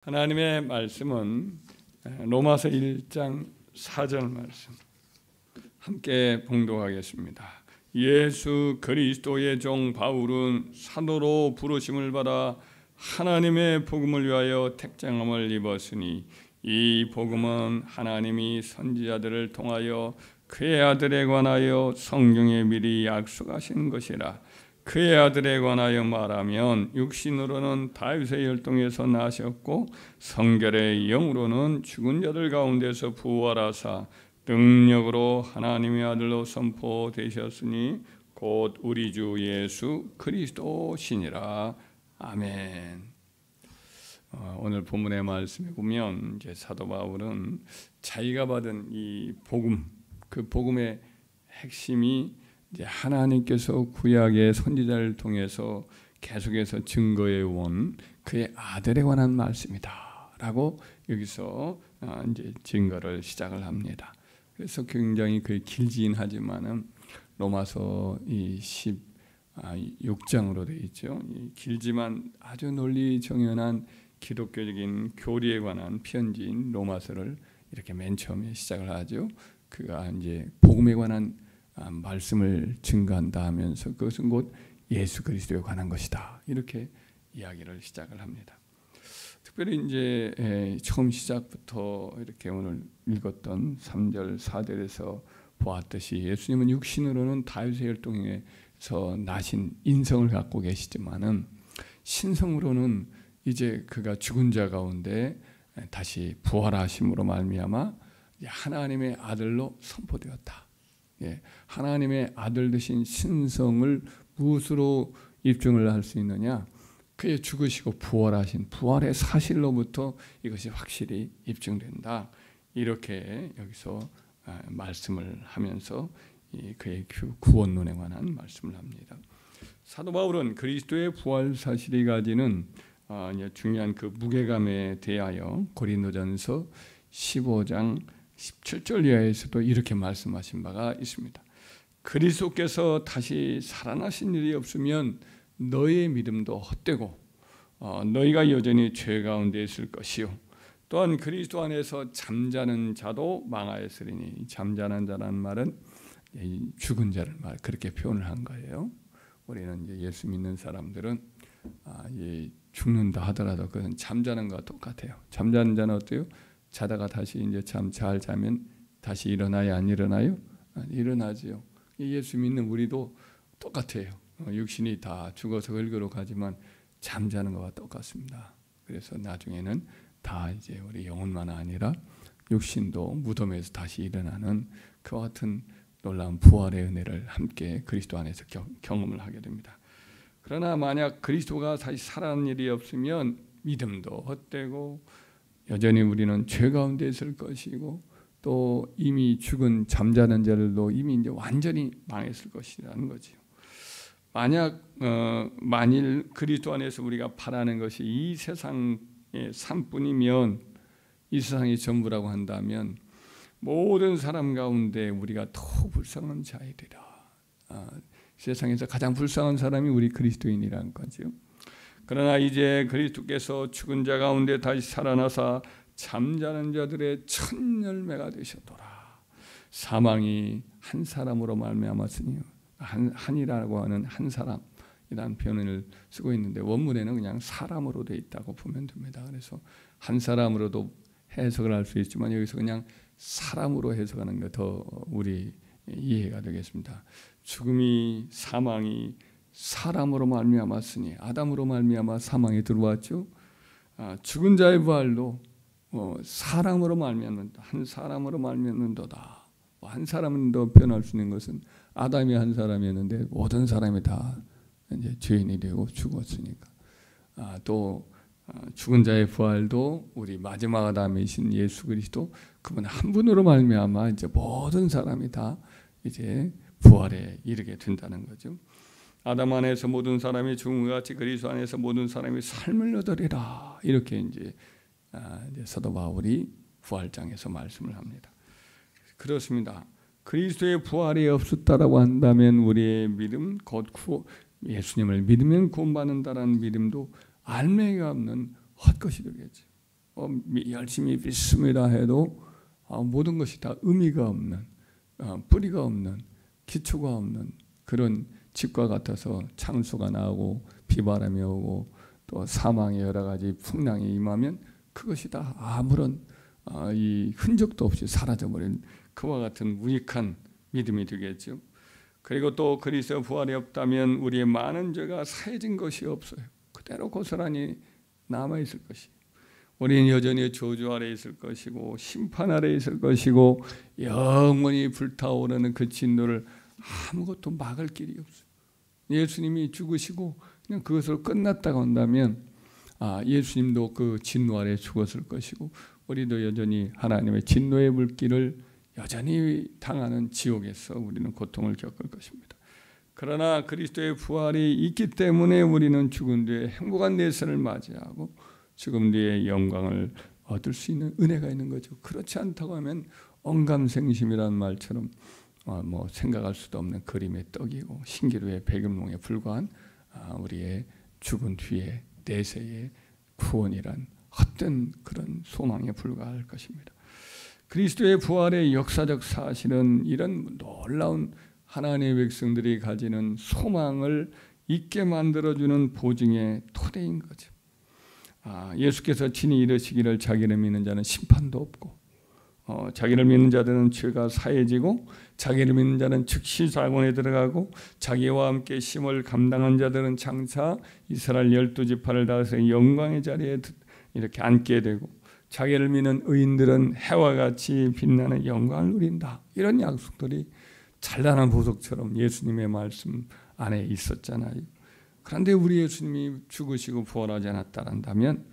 하나님의 말씀은 로마서 1장 4절 말씀 함께 봉독하겠습니다. 예수 그리스도의 종 바울은 사도로 부르심을 받아 하나님의 복음을 위하여 택정함을 입었으니 이 복음은 하나님이 선지자들을 통하여 그의 아들에 관하여 성경에 미리 약속하신 것이라. 그의 아들에 관하여 말하면 육신으로는 다윗의 혈통에서 나셨고 성결의 영으로는 죽은 자들 가운데서 부활하사 능력으로 하나님의 아들로 선포되셨으니 곧 우리 주 예수 그리스도시니라. 아멘. 오늘 본문의 말씀에 보면 이제 사도 바울은 자기가 받은 이 복음, 그 복음의 핵심이 이제 하나님께서 구약의 선지자를 통해서 계속해서 증거해 온 그의 아들에 관한 말씀이다라고 여기서 이제 증거를 시작을 합니다. 그래서 굉장히 길긴 하지만은 로마서 이 16장으로 되어 있죠. 길지만 아주 논리 정연한 기독교적인 교리에 관한 편지인 로마서를 이렇게 맨 처음에 시작을 하죠. 그가 이제 복음에 관한 말씀을 증거한다 하면서 그것은 곧 예수 그리스도에 관한 것이다. 이렇게 이야기를 시작을 합니다. 특별히 이제 처음 시작부터 이렇게 오늘 읽었던 3절, 4절에서 보았듯이 예수님은 육신으로는 다윗의 혈통에서 나신 인성을 갖고 계시지만은 신성으로는 이제 그가 죽은 자 가운데 다시 부활하심으로 말미암아 하나님의 아들로 선포되었다. 하나님의 아들 되신 신성을 무엇으로 입증을 할 수 있느냐? 그의 죽으시고 부활하신 부활의 사실로부터 이것이 확실히 입증된다. 이렇게 여기서 말씀을 하면서 그의 구원론에 관한 말씀을 합니다. 사도 바울은 그리스도의 부활 사실이 가지는 중요한 그 무게감에 대하여 고린도전서 15장 17절 이하에서도 이렇게 말씀하신 바가 있습니다. 그리스도께서 다시 살아나신 일이 없으면 너희의 믿음도 헛되고 너희가 여전히 죄 가운데 있을 것이요 또한 그리스도 안에서 잠자는 자도 망하였으리니 잠자는 자라는 말은 죽은 자를 그렇게 표현을 한 거예요. 우리는 이제 예수 믿는 사람들은 죽는다 하더라도 그건 잠자는 것과 똑같아요. 잠자는 자는 어때요? 자다가 다시 이제 잘 자면 다시 일어나요? 안 일어나요? 일어나지요. 예수 믿는 우리도 똑같아요. 육신이 다 죽어서 흙으로 가지만 잠자는 것과 똑같습니다. 그래서 나중에는 다 이제 우리 영혼만 아니라 육신도 무덤에서 다시 일어나는 그와 같은 놀라운 부활의 은혜를 함께 그리스도 안에서 경험을 하게 됩니다. 그러나 만약 그리스도가 다시 살아난 일이 없으면 믿음도 헛되고 여전히 우리는 죄 가운데 있을 것이고 또 이미 죽은 잠자는 자들도 이미 이제 완전히 망했을 것이라는 거지요. 만일 그리스도 안에서 우리가 바라는 것이 이 세상의 삶뿐이면 이 세상이 전부라고 한다면 모든 사람 가운데 우리가 더 불쌍한 자이리라. 세상에서 가장 불쌍한 사람이 우리 그리스도인이라는 거죠. 그러나 이제 그리스도께서 죽은 자 가운데 다시 살아나사 잠자는 자들의 첫 열매가 되셨더라. 사망이 한 사람으로 말미암았으니 한이라고 하는 한 사람이라는 표현을 쓰고 있는데 원문에는 그냥 사람으로 되어 있다고 보면 됩니다. 그래서 한 사람으로도 해석을 할 수 있지만 여기서 그냥 사람으로 해석하는 게 더 우리 이해가 되겠습니다. 죽음이 사망이 사람으로 말미암았으니 아담으로 말미암아 사망이 들어왔죠. 죽은 자의 부활도 사람으로 말미암는다. 한 사람으로 말미암는도다. 한 사람은 더 변할 수 있는 것은 아담이 한 사람이었는데 모든 사람이 다 이제 죄인이 되고 죽었으니까. 또 죽은 자의 부활도 우리 마지막 아담이신 예수 그리스도 그분 한 분으로 말미암아 이제 모든 사람이 다 이제 부활에 이르게 된다는 거죠. 아담 안에서 모든 사람이 죽은 것 같이 그리스도 안에서 모든 사람이 삶을 얻으리라. 이렇게 이제 사도 바울이 부활장에서 말씀을 합니다. 그렇습니다. 그리스도의 부활이 없었다라고 한다면 우리의 믿음, 곧 예수님을 믿으면 구원받는다라는 믿음도 알맹이가 없는 헛것이 되겠죠. 열심히 믿습니다 해도 모든 것이 다 의미가 없는, 뿌리가 없는, 기초가 없는 그런 집과 같아서 창수가 나오고 비바람이 오고 또 사망의 여러 가지 풍랑이 임하면 그것이 다 아무런 이 흔적도 없이 사라져버린 그와 같은 무익한 믿음이 되겠죠. 그리고 또 그리스도의 부활이 없다면 우리의 많은 죄가 사해진 것이 없어요. 그대로 고스란히 남아있을 것이에요. 우리는 여전히 저주 아래 있을 것이고 심판 아래 있을 것이고 영원히 불타오르는 그 진노를 아무것도 막을 길이 없어요. 예수님이 죽으시고 그냥 그것으로 끝났다고 한다면 예수님도 그 진노 아래 죽었을 것이고 우리도 여전히 하나님의 진노의 물길을 여전히 당하는 지옥에서 우리는 고통을 겪을 것입니다. 그러나 그리스도의 부활이 있기 때문에 우리는 죽은 뒤에 행복한 내세를 맞이하고 죽음 뒤에 영광을 얻을 수 있는 은혜가 있는 거죠. 그렇지 않다고 하면 언감생심이라는 말처럼 생각할 수도 없는 그림의 떡이고 신기루의 배경몽에 불과한 우리의 죽은 뒤에 내세의 구원이란 헛된 그런 소망에 불과할 것입니다. 그리스도의 부활의 역사적 사실은 이런 놀라운 하나님의 백성들이 가지는 소망을 있게 만들어주는 보증의 토대인 거죠. 예수께서 친히 이르시기를 자기를 믿는 자는 심판도 없고 자기를 믿는 자들은 죄가 사해지고 자기를 믿는 자는 즉시 자원에 들어가고 자기와 함께 심을 감당한 자들은 장차 이스라엘 12지파를 다스리는 영광의 자리에 이렇게 앉게 되고 자기를 믿는 의인들은 해와 같이 빛나는 영광을 누린다. 이런 약속들이 찬란한 보석처럼 예수님의 말씀 안에 있었잖아요. 그런데 우리 예수님이 죽으시고 부활하지 않았다란다면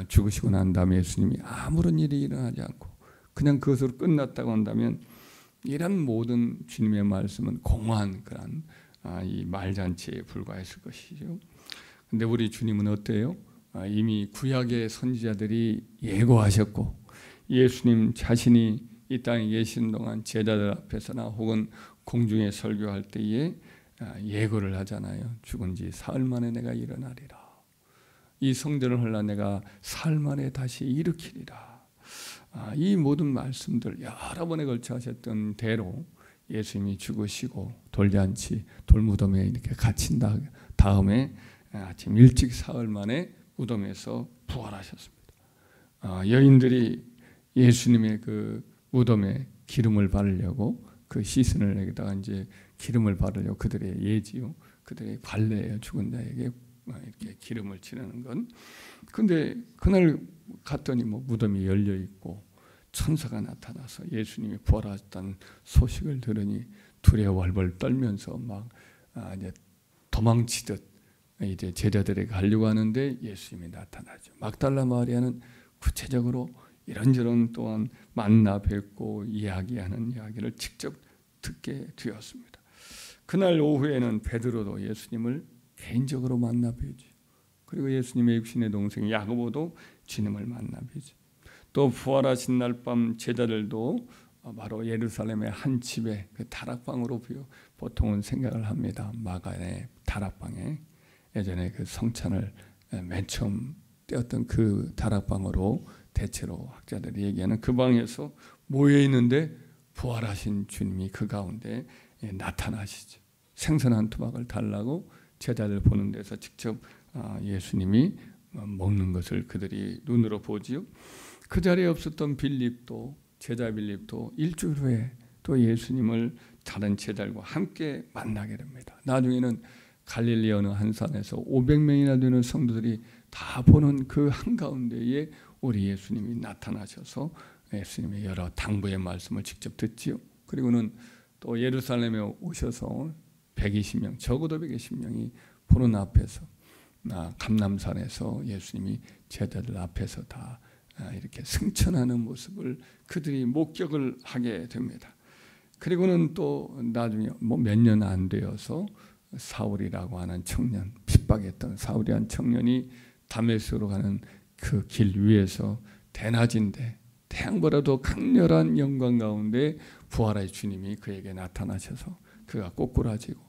죽으시고 난 다음에 예수님이 아무런 일이 일어나지 않고 그냥 그것으로 끝났다고 한다면 이런 모든 주님의 말씀은 공허한 그런 이 말잔치에 불과했을 것이죠. 그런데 우리 주님은 어때요? 이미 구약의 선지자들이 예고하셨고 예수님 자신이 이 땅에 계신 동안 제자들 앞에서나 혹은 공중에 설교할 때에 예고를 하잖아요. 죽은 지 사흘 만에 내가 일어나리라. 이 성전을 헐라 내가 사흘 만에 다시 일으키리라. 이 모든 말씀들 여러 번에 걸쳐 하셨던 대로 예수님이 죽으시고 돌잔치 돌무덤에 이렇게 갇힌 다음에 아침 일찍 사흘 만에 무덤에서 부활하셨습니다. 여인들이 예수님의 그 무덤에 기름을 바르려고 그 시선에다가 이제 기름을 바르려고 그들의 예지요, 그들의 관례예요. 죽은 자에게 이렇게 기름을 치르는 건. 근데 그날 갔더니 무덤이 열려 있고 천사가 나타나서 예수님이 부활하셨다는 소식을 들으니 두려워 벌벌 떨면서 막 이제 도망치듯 이제 제자들에게 가려고 하는데 예수님이 나타나죠. 막달라 마리아는 구체적으로 이런저런 또한 만나 뵙고 이야기하는 이야기를 직접 듣게 되었습니다. 그날 오후에는 베드로도 예수님을 개인적으로 만나 뵈죠. 그리고 예수님의 육신의 동생 야고보도 주님을 만나 뵈죠. 또 부활하신 날 밤 제자들도 바로 예루살렘의 한 집에 그 다락방으로 보통은 생각을 합니다. 마가의 다락방에 예전에 그 성찬을 맨 처음 떼었던 그 다락방으로 대체로 학자들이 얘기하는 그 방에서 모여 있는데 부활하신 주님이 그 가운데 나타나시죠. 생선 한 토막을 달라고 제자들 보는 데서 직접 예수님이 먹는 것을 그들이 눈으로 보지요. 그 자리에 없었던 빌립도 제자 빌립도 일주일 후에 또 예수님을 다른 제자들과 함께 만나게 됩니다. 나중에는 갈릴리 어느 한 산에서 500명이나 되는 성도들이 다 보는 그 한가운데에 우리 예수님이 나타나셔서 예수님의 여러 당부의 말씀을 직접 듣지요. 그리고는 또 예루살렘에 오셔서 120명, 적어도 120명이 보는 앞에서 감람산에서 예수님이 제자들 앞에서 다 이렇게 승천하는 모습을 그들이 목격을 하게 됩니다. 그리고는 또 나중에 몇 년 안 되어서 사울이라고 하는 청년, 핍박했던 사울이라는 청년이 다메섹으로 가는 그 길 위에서 대낮인데 태양보다도 강렬한 영광 가운데 부활의 주님이 그에게 나타나셔서 그가 꼬꾸라지고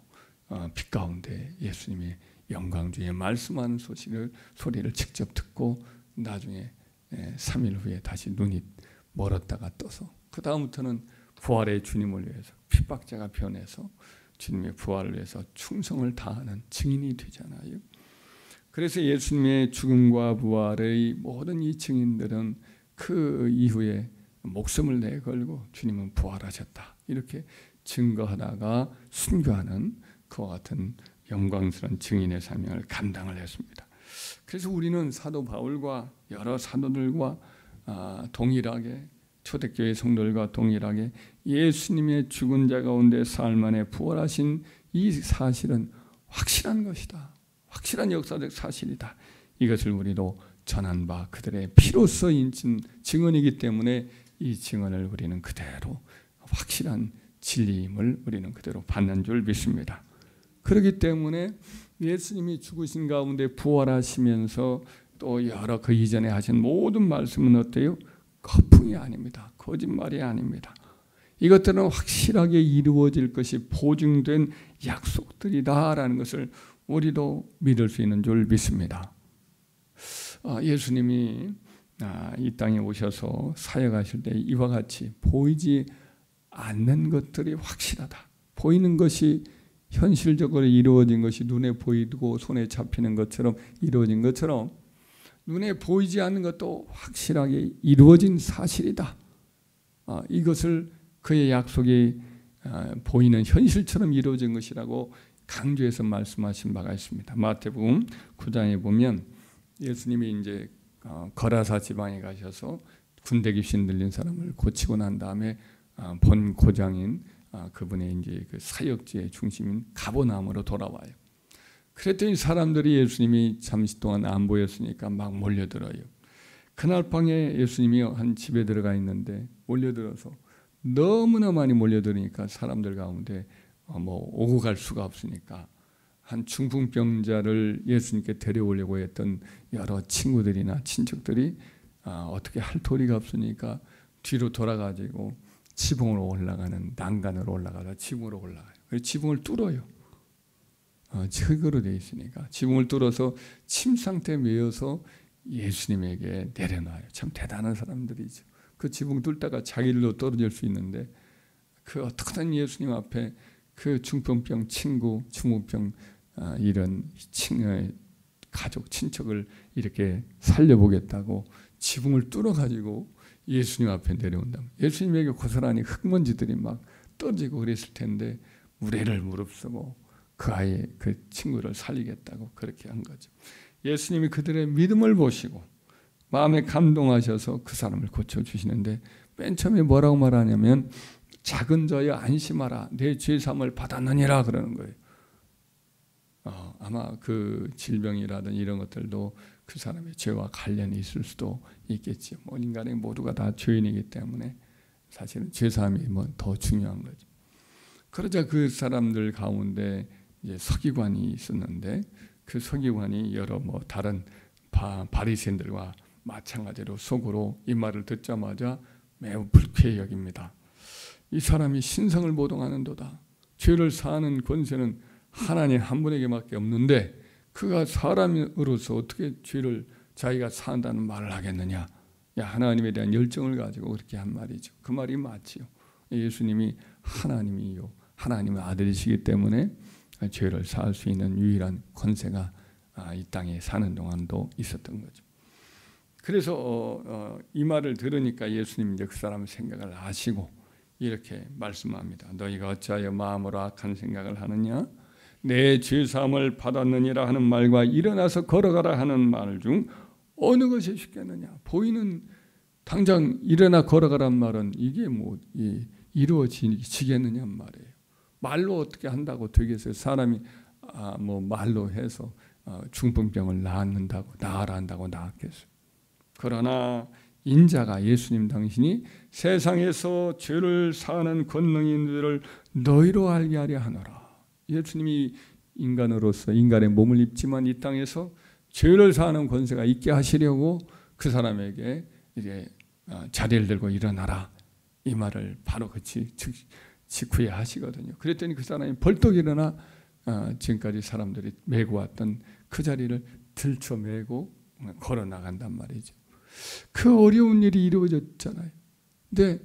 빛 가운데 예수님의 영광 중에 말씀하는 소리를 직접 듣고 나중에 3일 후에 다시 눈이 멀었다가 떠서 그 다음부터는 부활의 주님을 위해서 핍박자가 변해서 주님의 부활을 위해서 충성을 다하는 증인이 되잖아요. 그래서 예수님의 죽음과 부활의 모든 이 증인들은 그 이후에 목숨을 내걸고 주님은 부활하셨다 이렇게 증거하다가 순교하는 그와 같은 영광스러운 증인의 사명을 감당을 했습니다. 그래서 우리는 사도 바울과 여러 사도들과 동일하게 초대교회 성도들과 동일하게 예수님의 죽은 자 가운데 사흘 만에 부활하신 이 사실은 확실한 것이다. 확실한 역사적 사실이다. 이것을 우리도 전한 바 그들의 피로써 인친 증언이기 때문에 이 증언을 우리는 그대로 확실한 진리임을 우리는 그대로 받는 줄 믿습니다. 그렇기 때문에 예수님이 죽으신 가운데 부활하시면서 또 여러 그 이전에 하신 모든 말씀은 어때요? 거풍이 아닙니다. 거짓말이 아닙니다. 이것들은 확실하게 이루어질 것이 보증된 약속들이다라는 것을 우리도 믿을 수 있는 줄 믿습니다. 예수님이 이 땅에 오셔서 사역하실 때 이와 같이 보이지 않는 것들이 확실하다. 보이는 것이 현실적으로 이루어진 것이 눈에 보이고 손에 잡히는 것처럼 이루어진 것처럼 눈에 보이지 않는 것도 확실하게 이루어진 사실이다. 이것을 그의 약속이 보이는 현실처럼 이루어진 것이라고 강조해서 말씀하신 바가 있습니다. 마태복음 9장에 보면 예수님이 이제 거라사 지방에 가셔서 군대 귀신 들린 사람을 고치고 난 다음에 본 고장인 그분의 이제 그 사역지의 중심인 가버나움으로 돌아와요. 그랬더니 사람들이 예수님이 잠시 동안 안 보였으니까 막 몰려들어요. 그날 밤에 예수님이 한 집에 들어가 있는데 몰려들어서 너무나 많이 몰려들으니까 사람들 가운데 오고 갈 수가 없으니까 한 중풍병자를 예수님께 데려오려고 했던 여러 친구들이나 친척들이 어떻게 할 도리가 없으니까 뒤로 돌아가지고 지붕으로 올라가는 난간으로 올라가다 지붕으로 올라가요. 그래서 지붕을 뚫어요. 흙으로 되어 있으니까 지붕을 뚫어서 침 상태에 매여서 예수님에게 내려놔요. 참 대단한 사람들이죠. 그 지붕 뚫다가 자기들도 떨어질 수 있는데 그 어떻게든 예수님 앞에 그 중풍병 친구, 중풍병 이런 가족 친척을 이렇게 살려보겠다고 지붕을 뚫어가지고 예수님 앞에 내려온다. 예수님에게 고스란히 흙먼지들이 막 떨어지고 그랬을 텐데 우레를 무릅쓰고 그 아이 그 친구를 살리겠다고 그렇게 한 거죠. 예수님이 그들의 믿음을 보시고 마음에 감동하셔서 그 사람을 고쳐주시는데 맨 처음에 뭐라고 말하냐면 작은 자여 안심하라 내 죄사함을 받았느니라 그러는 거예요. 아마 그 질병이라든 이런 것들도 그 사람의 죄와 관련이 있을 수도 있겠죠. 인간의 모두가 다 죄인이기 때문에 사실은 죄사함이 더 중요한 거죠. 그러자 그 사람들 가운데 이제 서기관이 있었는데 그 서기관이 여러 다른 바리새인들과 마찬가지로 속으로 이 말을 듣자마자 매우 불쾌히 여깁니다. 이 사람이 신성을 모독하는도다. 죄를 사하는 권세는 하나님 한 분에게밖에 없는데 그가 사람으로서 어떻게 죄를 자기가 사한다는 말을 하겠느냐. 하나님에 대한 열정을 가지고 그렇게 한 말이죠. 그 말이 맞지요. 예수님이 하나님이요 하나님의 아들이시기 때문에 죄를 사할 수 있는 유일한 권세가 이 땅에 사는 동안도 있었던 거죠. 그래서 이 말을 들으니까 예수님이 이제 그 사람의 생각을 아시고 이렇게 말씀합니다. 너희가 어찌하여 마음으로 악한 생각을 하느냐? 내 죄사함을 받았느니라 하는 말과 일어나서 걸어가라 하는 말 중 어느 것이 쉽겠느냐? 보이는 당장 일어나 걸어가란 말은 이게 이루어지겠느냐 말이에요. 말로 어떻게 한다고 되겠어요? 사람이 말로 해서 중풍병을 나아라 한다고 나았겠어요. 그러나 인자가 예수님 당신이 세상에서 죄를 사하는 권능이 있는 줄을 너희로 알게 하려 하노라. 예수님이 인간으로서 인간의 몸을 입지만 이 땅에서 죄를 사하는 권세가 있게 하시려고 그 사람에게 이제 자리를 들고 일어나라 이 말을 바로 직후에 하시거든요. 그랬더니 그 사람이 벌떡 일어나 지금까지 사람들이 메고 왔던 그 자리를 들쳐메고 걸어 나간단 말이죠. 그 어려운 일이 이루어졌잖아요. 근데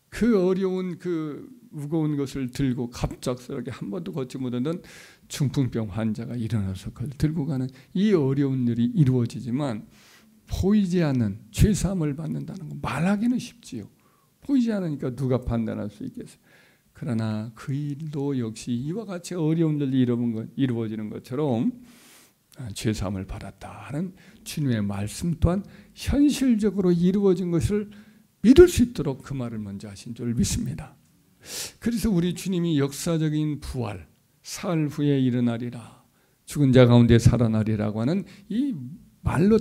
그 어려운 그 무거운 것을 들고 갑작스럽게 한 번도 걷지 못하던 중풍병 환자가 일어나서 그걸 들고 가는 이 어려운 일이 이루어지지만 보이지 않는 죄사함을 받는다는 거 말하기는 쉽지요. 보이지 않으니까 누가 판단할 수 있겠어요. 그러나 그 일도 역시 이와 같이 어려운 일이 이루어지는 것처럼 죄사함을 받았다는 주님의 말씀 또한 현실적으로 이루어진 것을 믿을 수 있도록 그 말을 먼저 하신 줄 믿습니다. 그래서 우리 주님이 역사적인 부활, 사흘 후에 일어나리라, 죽은 자 가운데 살아나리라고 하는 이 말로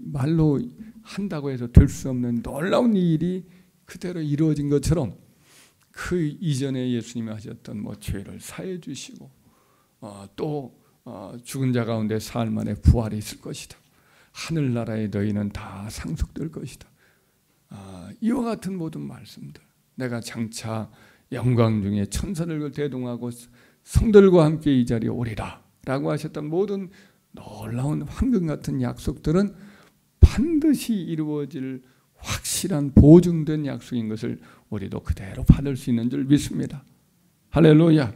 말로 한다고 해서 될 수 없는 놀라운 일이 그대로 이루어진 것처럼 그 이전에 예수님이 하셨던 죄를 사해 주시고 또 죽은 자 가운데 사흘 만에 부활이 있을 것이다. 하늘나라의 너희는 다 상속될 것이다. 이와 같은 모든 말씀들, 내가 장차 영광 중에 천사들과 대동하고 성들과 함께 이 자리에 오리라 라고 하셨던 모든 놀라운 황금 같은 약속들은 반드시 이루어질 확실한 보증된 약속인 것을 우리도 그대로 받을 수 있는 줄 믿습니다. 할렐루야.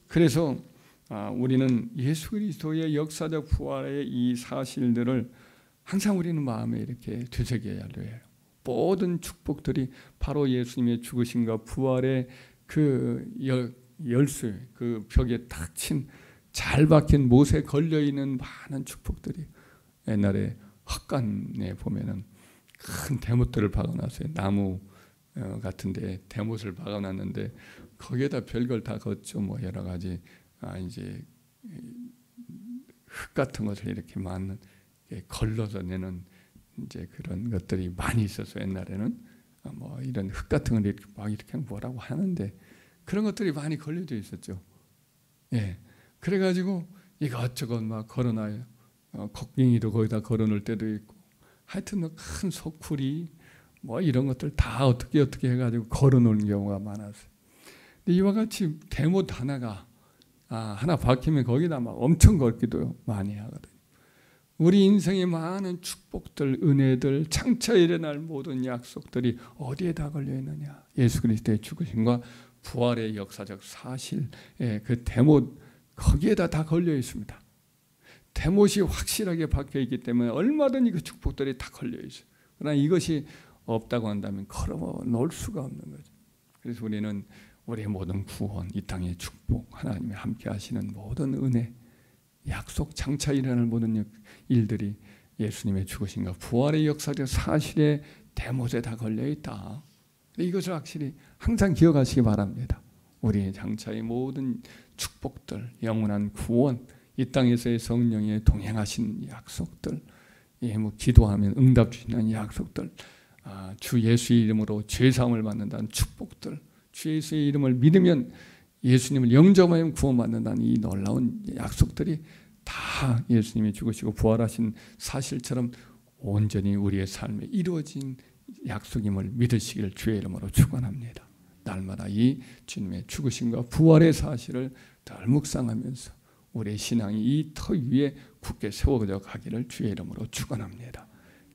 그래서 우리는 예수 그리스도의 역사적 부활의 이 사실들을 항상 우리는 마음에 이렇게 되새겨야 해요. 모든 축복들이 바로 예수님의 죽으심과 부활의 그 열쇠, 그 벽에 탁 친 잘 박힌 못에 걸려있는 많은 축복들이, 옛날에 헛간에 보면은 큰 대못들을 박아놨어요. 나무 같은 데 대못을 박아놨는데 거기에다 별걸 다 걷죠. 여러 가지 이제 흙 같은 것을 이렇게 많은 걸러서 내는 이제 그런 것들이 많이 있었어요. 옛날에는 이런 흙 같은 걸 이렇게 뭐라고 하는데 그런 것들이 많이 걸려져 있었죠. 예, 그래가지고 이것저것 막 걸어놔요. 곡괭이도 거기다 걸어놓을 때도 있고, 하여튼 큰 소쿠리 이런 것들 다 어떻게 해가지고 걸어놓는 경우가 많았어요. 근데 이와 같이 대못 하나가 하나 박히면 거기다 막 엄청 걸기도 많이 하거든요. 우리 인생의 많은 축복들, 은혜들, 장차 일어날 모든 약속들이 어디에 다 걸려있느냐? 예수 그리스도의 죽으심과 부활의 역사적 사실, 그 대못 거기에다 다 걸려있습니다. 대못이 확실하게 박혀있기 때문에 얼마든지 그 축복들이 다 걸려있어요. 그러나 이것이 없다고 한다면 걸어놓을 수가 없는 거죠. 그래서 우리는 우리의 모든 구원, 이 땅의 축복, 하나님이 함께 하시는 모든 은혜, 약속, 장차 일어날 모든 일들이 예수님의 죽으심과 부활의 역사적 사실에 대못에 다 걸려있다. 이것을 확실히 항상 기억하시기 바랍니다. 우리의 장차의 모든 축복들, 영원한 구원, 이 땅에서의 성령의 동행하신 약속들, 기도하면 응답 주시는 약속들, 주 예수의 이름으로 죄사함을 받는다는 축복들, 주 예수의 이름을 믿으면 예수님을 영접하면 구원받는다는 이 놀라운 약속들이 다 예수님이 죽으시고 부활하신 사실처럼 온전히 우리의 삶에 이루어진 약속임을 믿으시기를 주의 이름으로 축원합니다. 날마다 이 주님의 죽으심과 부활의 사실을 늘 묵상하면서 우리의 신앙이 이 터 위에 굳게 세워져 가기를 주의 이름으로 축원합니다.